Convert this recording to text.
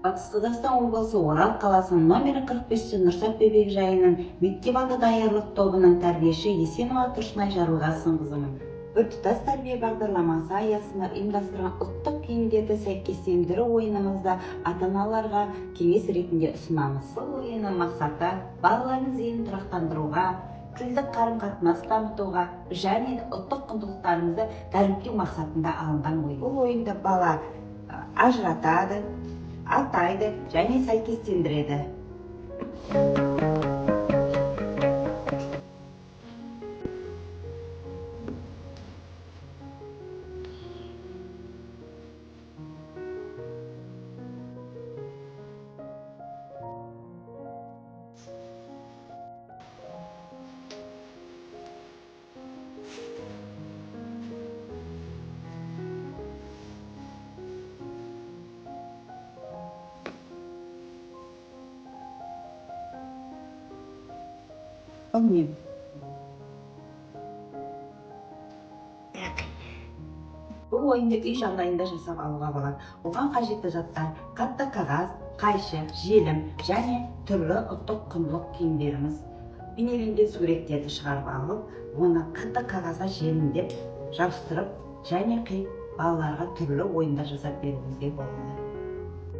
Батыс Қазақстан облысы Орал қаласының номері 45-ші Нұрсат бөбекжайының мектеп-алды даярлық тобының тәрбиеші Есенова Тұрсынай Жарылғасынқызымын. Біртұтас тәрбие бағдарламасы аясында ұйымдастырған ұлттық киімдерді сәйкестендіру ойынымызда ата-аналарға кеңес ретінде ұсынамыз. Бұл ойынның мақсаты балалардың зейінін тұрақтандыруға, тілдік қарым-қатынас дамытуға және ұлттық құндылықтарымызды дәріптеу мақсатында алынған ойын. Бұл ойында бала ажыратады, атайды және сәйкестендіреді. Бұл ойынды үй жағдайында жасап алуға болады. Оған қажетті заттар қатты қағаз, қайшы, желім және түрлі ұлттық құндылық киімдеріміз. Бейнеленген суреттерді шығарып алып, оны қатты қағазға желімдеп, жабыстырып және қиып балаларға түрлі ойындар жасап беруімізге болады.